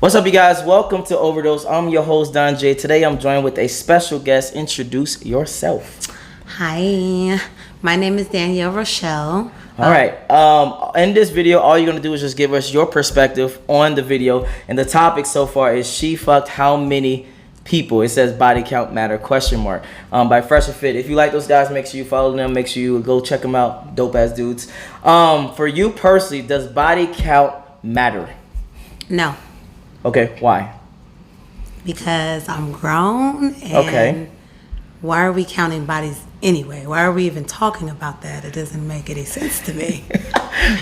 What's up, you guys? Welcome to Overdose. I'm your host, Jaye. Today, I'm joined with a special guest. Introduce yourself. Hi, my name is Danielle Rochelle. All right. In this video, all you're going to do is just give us your perspective on the video. And the topic so far is she fucked how many people? It says body count matter, ? By Fresh and Fit. If you like those guys, make sure you follow them. Make sure you go check them out. Dope ass dudes. For you personally, does body count matter? No. Okay, why? Because I'm grown and why are we counting bodies anyway? Why are we even talking about that? It doesn't make any sense to me.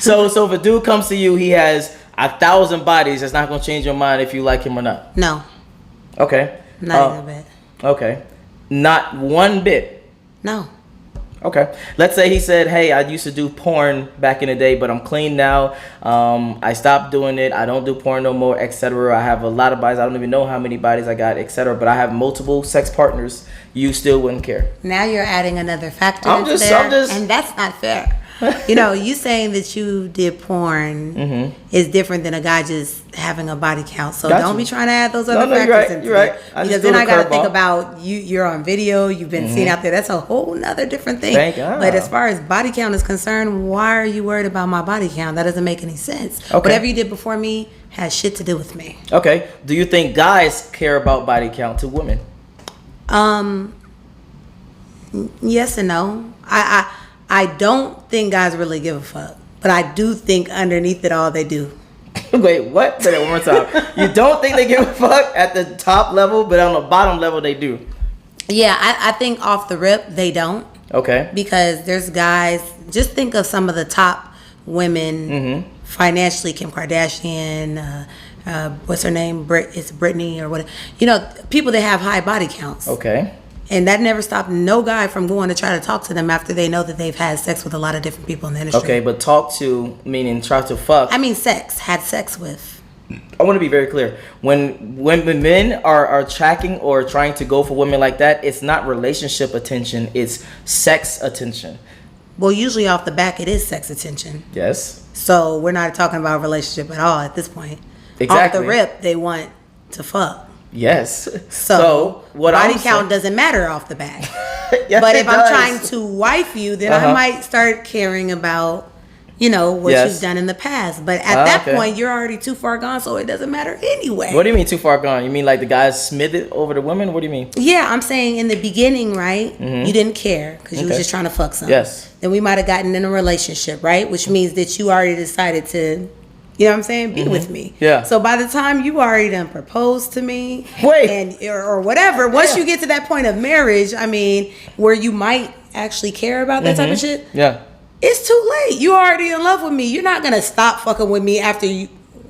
So if a dude comes to you, he has 1,000 bodies, that's not going to change your mind if you like him or not? No. Okay. Not even a bit. Okay. Not one bit? No. Okay. Let's say he said, hey, I used to do porn back in the day, but I'm clean now. I stopped doing it. I don't do porn no more, etc. I have a lot of bodies. I don't even know how many bodies I got, etc. But I have multiple sex partners. You still wouldn't care. Now you're adding another factor into there, and that's not fair. You know, you saying that you did porn is different than a guy just having a body count. So don't be trying to add those other factors into it. Because then I got to think about you're on video, you've been seen out there. That's a whole nother different thing. But as far as body count is concerned, why are you worried about my body count? That doesn't make any sense. Okay. Whatever you did before me has shit to do with me. Okay. Do you think guys care about body count to women? Yes and no. I don't think guys really give a fuck, but I do think underneath it all they do. Wait, what? Say that one more time. You don't think they give a fuck at the top level, but on the bottom level they do? Yeah, I think off the rip they don't. Okay. Because there's guys, just think of some of the top women financially, Kim Kardashian, what's her name? It's Brittany or what? You know, people that have high body counts. Okay. And that never stopped no guy from going to try to talk to them after they know that they've had sex with a lot of different people in the industry. Okay, but talk to, meaning try to fuck. I mean had sex with. I want to be very clear. When men are tracking or trying to go for women like that, it's not relationship attention, it's sex attention. Well, usually off the back, it is sex attention. Yes. So we're not talking about relationship at all at this point. Exactly. Off the rip, they want to fuck. Yes. So what body count doesn't matter off the bat. Yes, but if I'm trying to wife you, then I might start caring about, you know, what you've done in the past. But at that point, you're already too far gone, so it doesn't matter anyway. What do you mean too far gone? You mean like the guys smith it over the women? What do you mean? Yeah, I'm saying in the beginning, right? You didn't care because you was just trying to fuck something. Yes. Then we might have gotten in a relationship, right? Which means that you already decided to, you know what I'm saying? Be with me. Yeah. So by the time you already done proposed to me, or whatever, once you get to that point of marriage, I mean, where you might actually care about that type of shit. Yeah. It's too late. You already in love with me. You're not gonna stop fucking with me after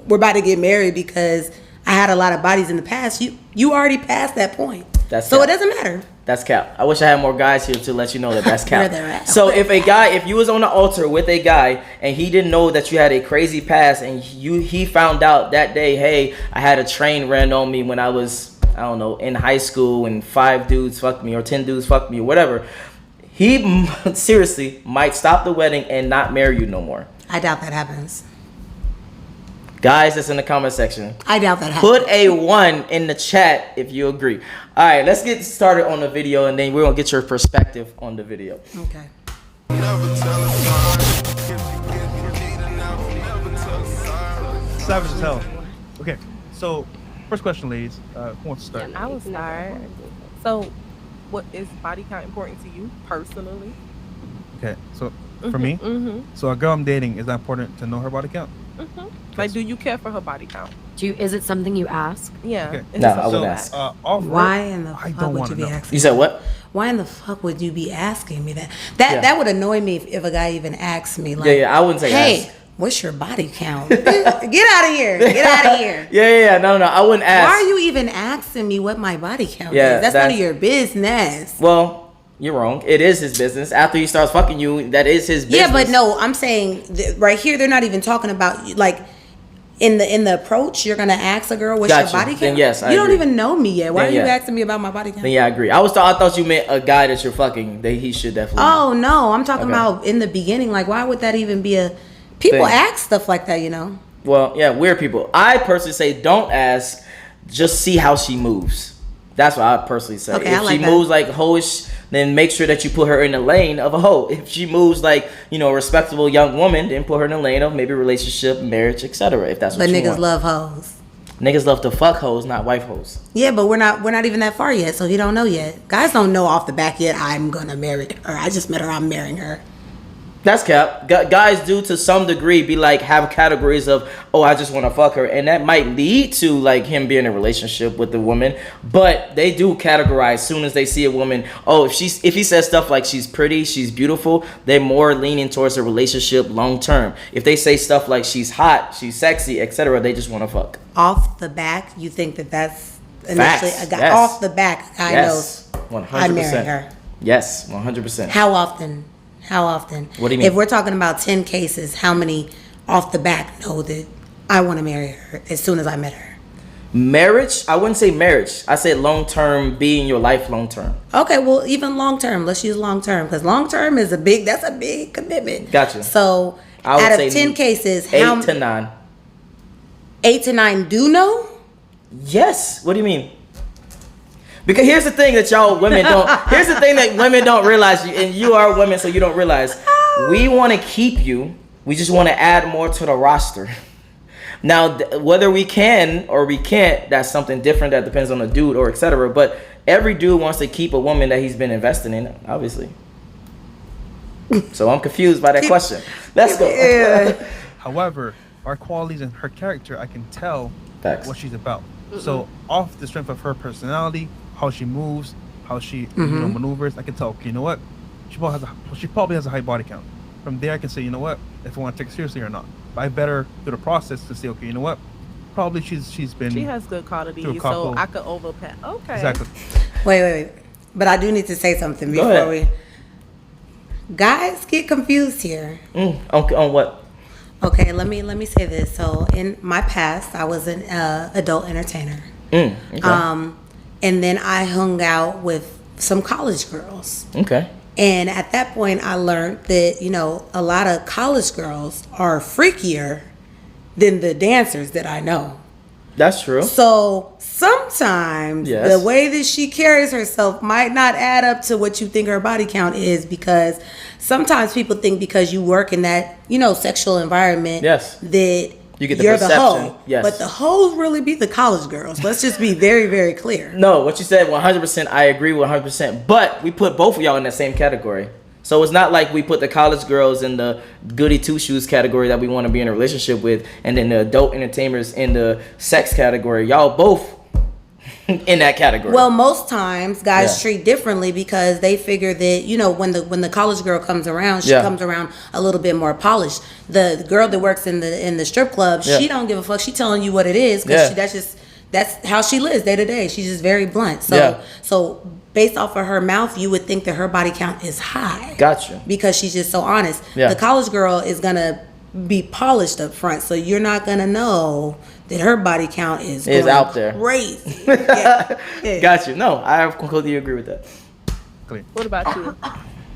we're about to get married because I had a lot of bodies in the past. You already passed that point. So it doesn't matter. That's cap. I wish I had more guys here to let you know that that's cap. Where they're at. So if you was on the altar with a guy and he didn't know that you had a crazy past and he found out that day, hey, I had a train ran on me when I was, I don't know, in high school and 5 dudes fucked me or 10 dudes fucked me or whatever, he seriously might stop the wedding and not marry you no more. I doubt that happens. Guys, that's in the comment section. I doubt that happens. Put a 1 in the chat if you agree. All right, let's get started on the video, and then we're going to get your perspective on the video. Okay. Savage as hell. Okay, so first question, ladies. Who wants to start? I will start. So, what is body count important to you personally? Okay, so for me, so a girl I'm dating, is that important to know her body count? Like, do you care for her body count? Is it something you ask? Yeah. Okay. No, I wouldn't ask. Why in the fuck would you be asking? You said what? Why in the fuck would you be asking me that? That would annoy me if a guy even asked me. Like, I wouldn't say hey, ask. What's your body count? Get out of here. Get out of here. Yeah. No, I wouldn't ask. Why are you even asking me what my body count is? That's none of your business. Well, you're wrong. It is his business. After he starts fucking you, that is his business. Yeah, but no, I'm saying right here, they're not even talking about, like, in the approach, you're gonna ask a girl what's your body count. Then yes, you don't even know me yet. Why are you asking me about my body count? Then yeah, I agree. I thought you meant a guy that you're fucking. That he should definitely. Oh no, I'm talking about in the beginning. Like, why would that even be a? People ask stuff like that, you know. Well, yeah, weird people. I personally say don't ask. Just see how she moves. That's what I personally say. Okay, if she moves like hoish, then make sure that you put her in the lane of a hoe. If she moves like, a respectable young woman, then put her in the lane of maybe relationship, marriage, etc. If that's what you want. But niggas love hoes. Niggas love to fuck hoes, not wife hoes. Yeah, but we're not even that far yet, so he don't know yet. Guys don't know off the back yet, I'm gonna marry her. I just met her, I'm marrying her. That's cap. Guys do to some degree be like have categories of, oh, I just want to fuck her, and that might lead to like him being in a relationship with the woman. But they do categorize as soon as they see a woman. Oh, if he says stuff like she's pretty, she's beautiful, they're more leaning towards a relationship long term. If they say stuff like she's hot, she's sexy, etc., they just want to fuck. Off the back, you think that's initially Facts. a guy? Yes. Off the back, a guy knows 100%. I'm marrying her. Yes, 100%. How often? What do you mean? If we're talking about 10 cases, how many off the back know that I want to marry her as soon as I met her? Marriage? I wouldn't say marriage. I said long term, be in your life long term. Okay, well, even long term. Let's use long term because long term is a big commitment. Gotcha. So I would out say of 10 cases, 8 to 9. 8 to 9 do know? Yes. What do you mean? Because here's the thing that y'all women don't. Here's the thing that women don't realize, and you are women, so you don't realize. We want to keep you. We just want to add more to the roster. Now, whether we can or we can't, that's something different. That depends on the dude or etc. But every dude wants to keep a woman that he's been investing in, obviously. So I'm confused by that question. Let's go. Yeah. However, our qualities and her character, I can tell Facts. what she's about. So off the strength of her personality, how she moves, how she maneuvers, I can tell. Okay, you know what? She probably has a high body count. From there, I can say, you know what? If I want to take it seriously or not. But I better do the process to say, okay, you know what? Probably she's been. She has good qualities, so I could overpass. Okay. Exactly. Wait. But I do need to say something before we. Guys get confused here. On what? Okay, let me say this. So in my past, I was an adult entertainer. Okay. And then I hung out with some college girls. Okay. And at that point, I learned that, a lot of college girls are freakier than the dancers that I know. That's true. So sometimes the way that she carries herself might not add up to what you think her body count is, because sometimes people think because you work in that, sexual environment that you're the hoe. Yes. But the hoes really be the college girls. Let's just be very, very clear. No, what you said 100%, I agree 100%. But we put both of y'all in that same category. So it's not like we put the college girls in the goody two-shoes category that we want to be in a relationship with, and then the adult entertainers in the sex category. Y'all both in that category. Well, most times guys treat differently because they figure that, when the college girl comes around, she comes around a little bit more polished. The girl that works in the strip club, she don't give a fuck. She telling you what it is because that's how she lives day to day. She's just very blunt. So based off of her mouth, you would think that her body count is high. Gotcha. Because she's just so honest. The college girl is gonna be polished up front, so you're not gonna know that her body count is out there. Crazy. Got you. No, I completely agree with that. What about you?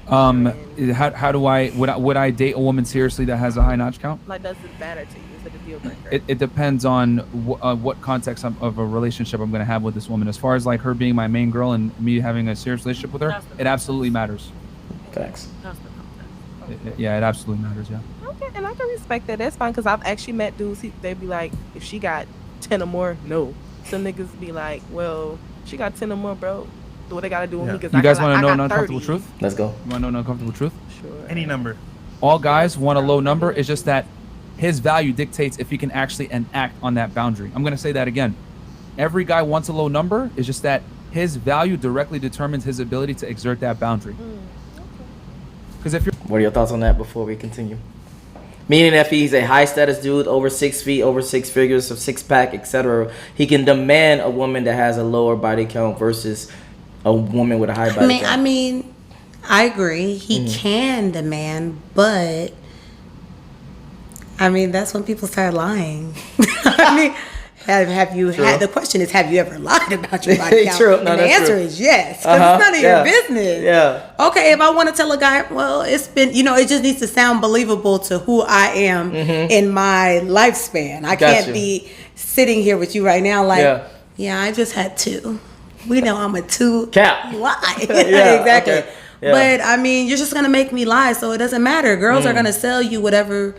How do would I date a woman seriously that has a high notch count? Like, does it matter to you? Is it a deal breaker? It depends on what context of a relationship I'm going to have with this woman. As far as like her being my main girl and me having a serious relationship with her, it absolutely matters. Thanks. It absolutely matters. Yeah. Okay, and I can respect that. That's fine, because I've actually met dudes. They be like, if she got 10 or more, no. Some niggas be like, well, she got 10 or more, bro. Do what they gotta do with me. You guys want to know an uncomfortable truth? Let's go. You want to know an uncomfortable truth? Sure. Any number. All guys want a low number. It's just that his value dictates if he can actually enact on that boundary. I'm going to say that again. Every guy wants a low number. It's just that his value directly determines his ability to exert that boundary. Because if you're... What are your thoughts on that before we continue? Meaning if he's a high status dude, over 6 feet, over 6 figures, of 6-pack, etc., he can demand a woman that has a lower body count versus a woman with a high body count. I mean, I agree. He can demand, but I mean, that's when people start lying. I mean, have you had, the question is, have you ever lied about your body count? True. No, and the answer is yes, because it's none of your business. Yeah. Okay, if I want to tell a guy, well, it's been, it just needs to sound believable to who I am in my lifespan. I can't be sitting here with you right now like, yeah, I just had 2. We know I'm a 2. Cap. Lie. Yeah, exactly. Okay. Yeah. But I mean, you're just gonna make me lie, so it doesn't matter. Girls are gonna sell you whatever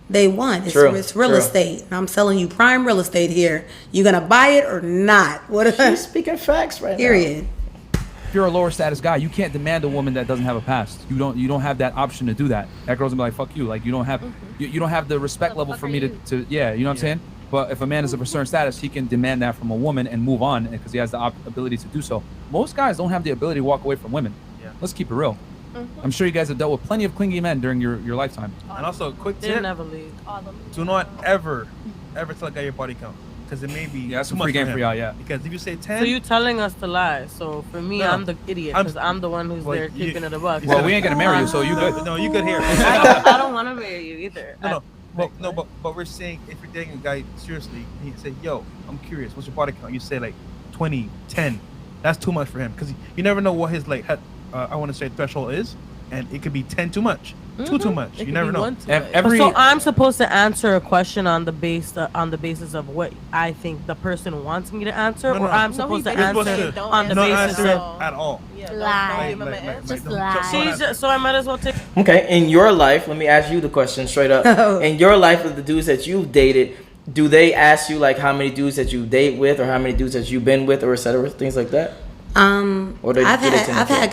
they want. It's real estate. I'm selling you prime real estate here. You gonna buy it or not? She's speaking facts right Period. now. If you're a lower status guy, you can't demand a woman that doesn't have a past. You don't have that option to do that. That girl's gonna be like, fuck you. Like you don't have you don't have the respect level for me to you know what I'm saying? But if a man is of a certain status, he can demand that from a woman and move on because he has the ability to do so. Most guys don't have the ability to walk away from women. Let's keep it real. I'm sure you guys have dealt with plenty of clingy men during your lifetime. And also, a quick They'll tip: never leave. do not ever tell a guy your body count, because it may be that's too a much free game for y'all. Yeah. Because if you say 10, So you telling us to lie. So for me, I'm the idiot because I'm the one who's there keeping it a buck. Well, we ain't gonna marry you, so you good. No, you good here. I don't want to marry you either. But we're saying if you're dating a guy seriously, and he say, "Yo, I'm curious, what's your body count?" You say like 20, 10. That's too much for him because you never know what his I want to say threshold is, and it could be 10 too much, too much. You never know. So I'm supposed to answer a question on the basis of what I think the person wants me to answer, or I'm supposed to answer on the basis of at all. Lie. Just lie. So I might as well take. Okay, in your life, let me ask you the question straight up. In your life, of the dudes that you've dated, do they ask you like how many dudes that you date with, or how many dudes that you've been with, or etc., things like that? I've had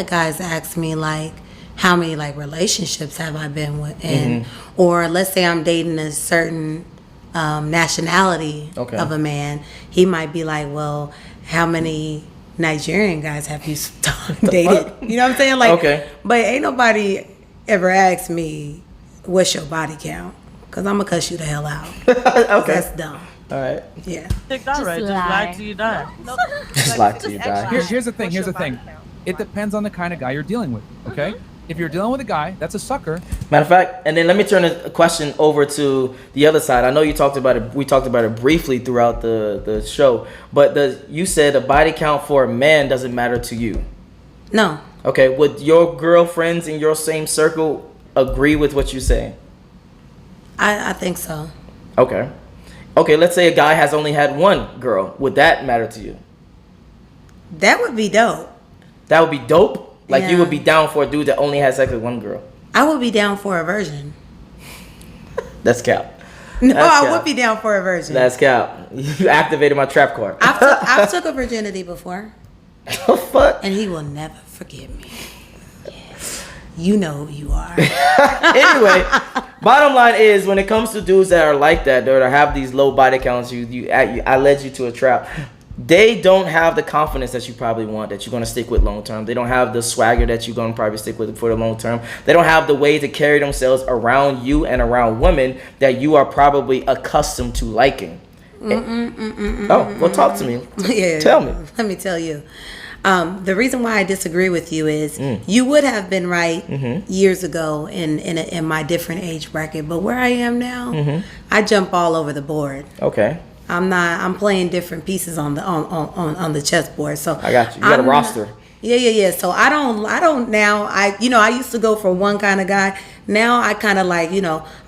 guys ask me like, how many like relationships have I been with, and or let's say I'm dating a certain nationality of a man. He might be like, well, how many Nigerian guys have you dated? You know what I'm saying? Like, but ain't nobody ever asked me what's your body count, because I'm gonna cuss you the hell out. That's dumb. All right. Yeah. Take that right. Just lie till you die. Just lie till you die. Here's the thing. It depends on the kind of guy you're dealing with. Okay. If you're dealing with a guy that's a sucker. Matter of fact, and then let me turn the question over to the other side. I know you talked about it. We talked about it briefly throughout the show, but you said a body count for a man doesn't matter to you. No. Okay. Would your girlfriends in your same circle agree with what you say? I think so. Okay, let's say a guy has only had one girl. Would that matter to you? That would be dope. That would be dope? Like you would be down for a dude that only has sex with one girl? I would be down for a virgin. That's cap. No, I would be down for a virgin. That's cap. You activated my trap card. I've took a virginity before. The fuck? And he will never forgive me. Yes. You know who you are. Anyway, bottom line is, when it comes to dudes that are like that, that have these low body counts, I led you to a trap. They don't have the confidence that you probably want, that you're going to stick with long term. They don't have the swagger that you're going to probably stick with for the long term. They don't have the way to carry themselves around you and around women that you are probably accustomed to liking. Well, talk to me. Tell me. Let me tell you. The reason why I disagree with you is you would have been right years ago in my different age bracket, but where I am now, I jump all over the board. Okay. I'm playing different pieces on the chessboard. So I got you. You got a roster. Yeah. So I don't now. I used to go for one kind of guy. Now I kind of like,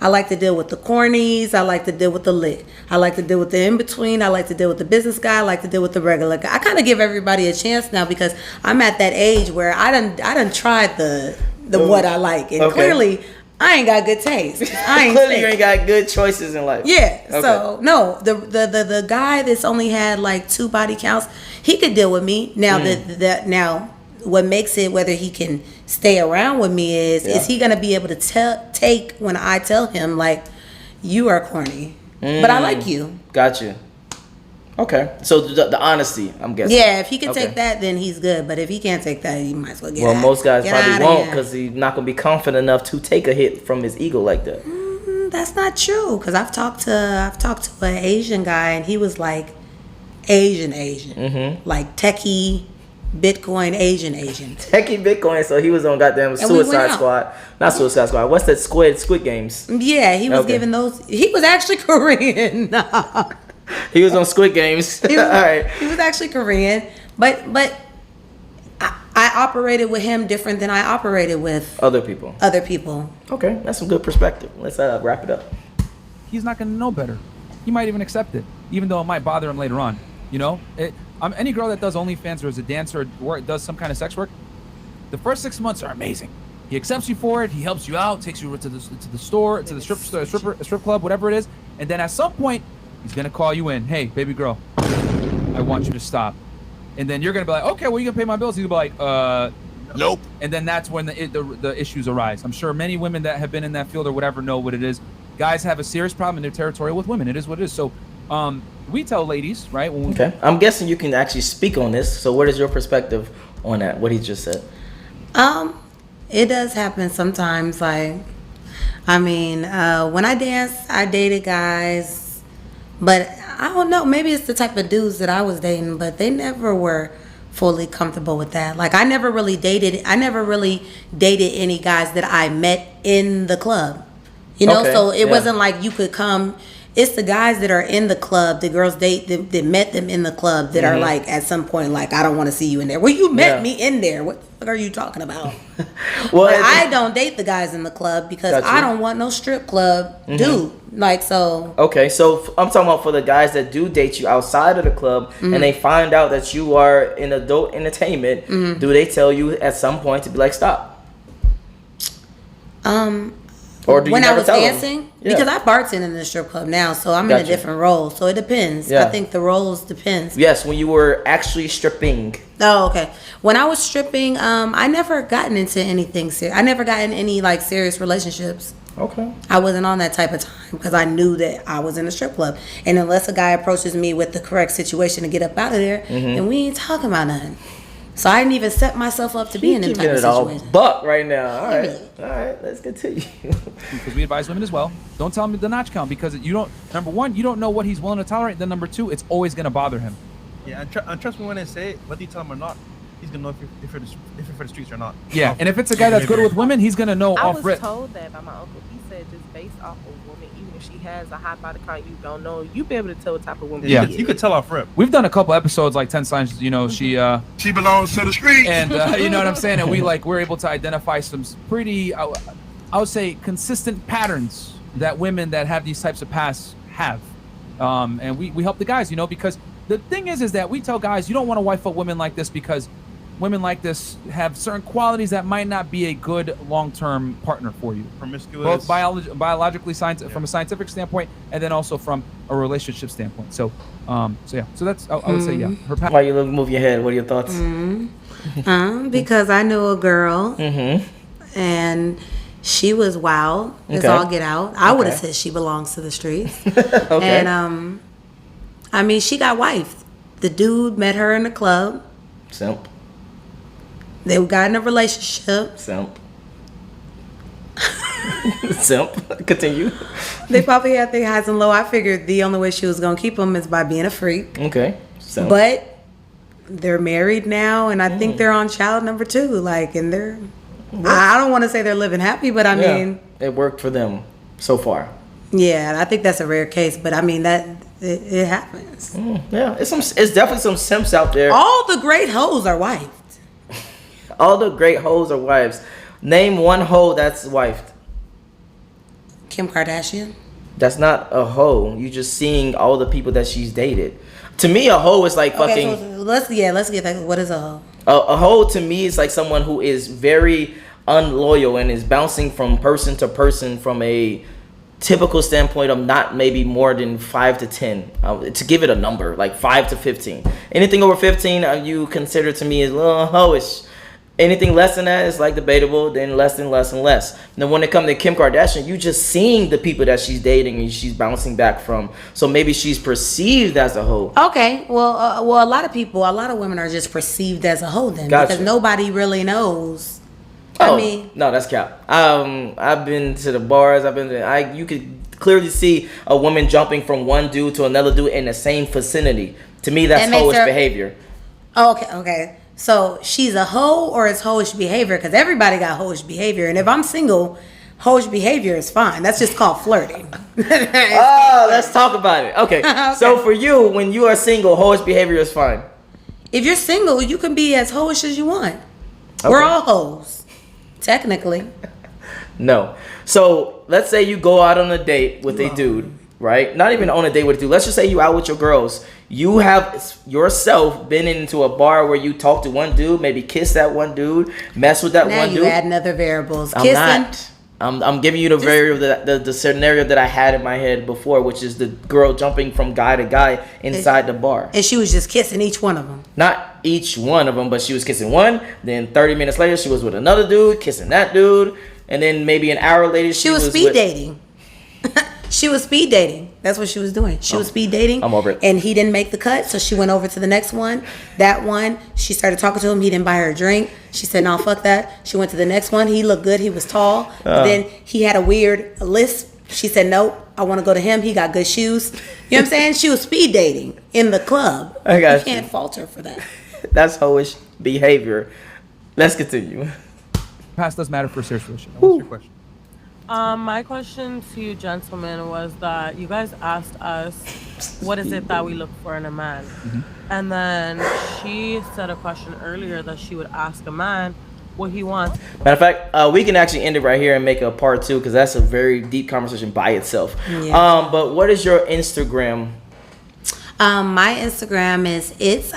I like to deal with the cornies. I like to deal with the lit. I like to deal with the in between. I like to deal with the business guy. I like to deal with the regular guy. I kind of give everybody a chance now because I'm at that age where I done tried the what I like, and clearly I ain't got good taste. I ain't clearly you ain't got good choices in life. Yeah. Okay. So no, the guy that's only had like 2 body counts, he could deal with me. Now now what makes it whether he can stay around with me is he gonna be able to take when I tell him like, you are corny, but I like you. Got you. Okay, so the honesty, I'm guessing. Yeah, if he can take that, then he's good. But if he can't take that, he might as well get out. Well, most guys probably won't because he's not gonna be confident enough to take a hit from his ego like that. That's not true. Because I've talked to an Asian guy, and he was like Asian, like techie Bitcoin Asian. Techie Bitcoin. So he was on goddamn Suicide Squad. Not Suicide Squad. What's that? Squid Games. Yeah, he was giving those. He was actually Korean. He was on Squid Games. All right. He was actually Korean, but I operated with him different than I operated with other people. Okay, that's some good perspective. Let's wrap it up. He's not going to know better. He might even accept it, even though it might bother him later on. You know, any girl that does OnlyFans or is a dancer or does some kind of sex work, the first 6 months are amazing. He accepts you for it. He helps you out, takes you to the store, to the strip club, whatever it is. And then at some point, he's going to call you in. Hey, baby girl, I want you to stop. And then you're going to be like, okay, well, you going to pay my bills? He's going to be like, nope. And then that's when the issues arise. I'm sure many women that have been in that field or whatever know what it is. Guys have a serious problem in their territorial with women. It is what it is. So we tell ladies, right? Okay. I'm guessing you can actually speak on this. So what is your perspective on that, what he just said? It does happen sometimes. Like, I mean, when I danced, I dated guys, but I don't know, maybe it's the type of dudes that I was dating, but they never were fully comfortable with that. Like, I never really dated any guys that I met in the club. You know, so it wasn't like you could come. It's the guys that are in the club, the girls that met them in the club that are like, at some point, like, I don't want to see you in there. Well, you met me in there. What the fuck are you talking about? Well, I don't date the guys in the club because I don't want no strip club dude. Like, so. Okay, so I'm talking about for the guys that do date you outside of the club and they find out that you are in adult entertainment, do they tell you at some point to be like, stop? Or do you when I was dancing, because I bartend in the strip club now, so I'm in a different role. So it depends. I think the roles depends. Yes, when you were actually stripping. Oh, okay. When I was stripping, I never gotten into anything serious. I never got in any like serious relationships. Okay. I wasn't on that type of time because I knew that I was in a strip club, and unless a guy approaches me with the correct situation to get up out of there, then we ain't talking about nothing. So I didn't even set myself up to be in that type of situation. Buck right now. All right, let's continue. Because we advise women as well. Don't tell him the notch count because you don't. Number one, you don't know what he's willing to tolerate. Then number two, it's always going to bother him. Yeah, and trust me when I say it, whether you tell him or not, he's gonna know if you're for the streets or not. Yeah, and if it's a guy that's good with women, he's gonna know off rip. I was told that by my uncle. He said just based off of woman, even if she has a high body count, you don't know. You be able to tell what type of woman. Yeah, you could tell off rip. We've done a couple episodes like 10 signs. You know, she belongs to the street, and you know what I'm saying. And we're able to identify some pretty, I would say, consistent patterns that women that have these types of pasts have, and we help the guys. You know, because the thing is that we tell guys you don't want to wife up women like this because women like this have certain qualities that might not be a good long-term partner for you. Promiscuous. Both biologically, from a scientific standpoint, and then also from a relationship standpoint. So that's I would say yeah. Why you move your head? What are your thoughts? Because I knew a girl, and she was wild as all get out. I would have said she belongs to the streets. And I mean, she got wifed. The dude met her in the club. Simp. They got in a relationship. Simp. Simp. Continue. They probably had their highs and low. I figured the only way she was gonna keep them is by being a freak. Okay. Simp. But they're married now, and I think they're on child number 2. Like, and they're. I don't want to say they're living happy, but I mean, it worked for them so far. Yeah, I think that's a rare case, but I mean that it happens. Yeah, it's definitely some simps out there. All the great hoes are wifed. All the great hoes are wives. Name one hoe that's wifed. Kim Kardashian. That's not a hoe. You just seeing all the people that she's dated. To me, a hoe is like fucking. So let's get that. What is a hoe? A hoe to me is like someone who is very unloyal and is bouncing from person to person from a typical standpoint of not maybe more than 5 to 10. To give it a number, like 5 to 15. Anything over 15, you consider to me as a little hoish. Anything less than that is like debatable, then less and less and less. Then when it comes to Kim Kardashian, you just seeing the people that she's dating and she's bouncing back from. So maybe she's perceived as a hoe. Okay, well, a lot of women are just perceived as a hoe then, because nobody really knows. I mean, no, that's cap. I've been to the bars. You could clearly see a woman jumping from one dude to another dude in the same vicinity. To me, that's hoish behavior. Oh, okay. So she's a hoe or it's hoish behavior? Because everybody got hoish behavior. And if I'm single, hoish behavior is fine. That's just called flirting. Let's talk about it. Okay. So for you, when you are single, hoish behavior is fine. If you're single, you can be as hoish as you want. Okay. We're all hoes, technically. No. So let's say you go out on a date with a dude, right? Not even on a date with a dude. Let's just say you out with your girls. You have yourself been into a bar where you talk to one dude, maybe kiss that one dude, mess with that one dude. Now you add other variables. I'm not. I'm giving you the variable the scenario that I had in my head before, which is the girl jumping from guy to guy inside the bar. And she was just kissing each one of them. Not each one of them, but she was kissing one. Then 30 minutes later, she was with another dude, kissing that dude. And then maybe an hour later, she was speed dating. She was speed dating. That's what she was doing. She was speed dating. I'm over it. And he didn't make the cut, so she went over to the next one. That one, she started talking to him. He didn't buy her a drink. She said, no, fuck that. She went to the next one. He looked good. He was tall. Then he had a weird lisp. She said, nope, I want to go to him. He got good shoes. You know what I'm saying? She was speed dating in the club. I got you. Can't fault her for that. That's hoish behavior. Let's continue. Past does matter for a serious relationship. What's your question? My question to you gentlemen was that you guys asked us, what is it that we look for in a man? Mm-hmm. And then she said a question earlier that she would ask a man what he wants. Matter of fact, we can actually end it right here and make a part 2 because that's a very deep conversation by itself. Yeah. But what is your Instagram? My Instagram is its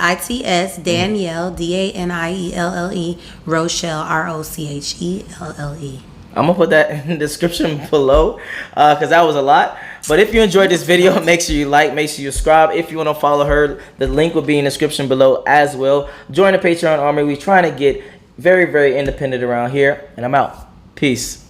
Danielle Danielle Rochelle Rochelle. I'm gonna put that in the description below because that was a lot. But if you enjoyed this video, make sure you like, make sure you subscribe. If you want to follow her, the link will be in the description below as well. Join the Patreon army. We're trying to get very, very independent around here, and I'm out. Peace.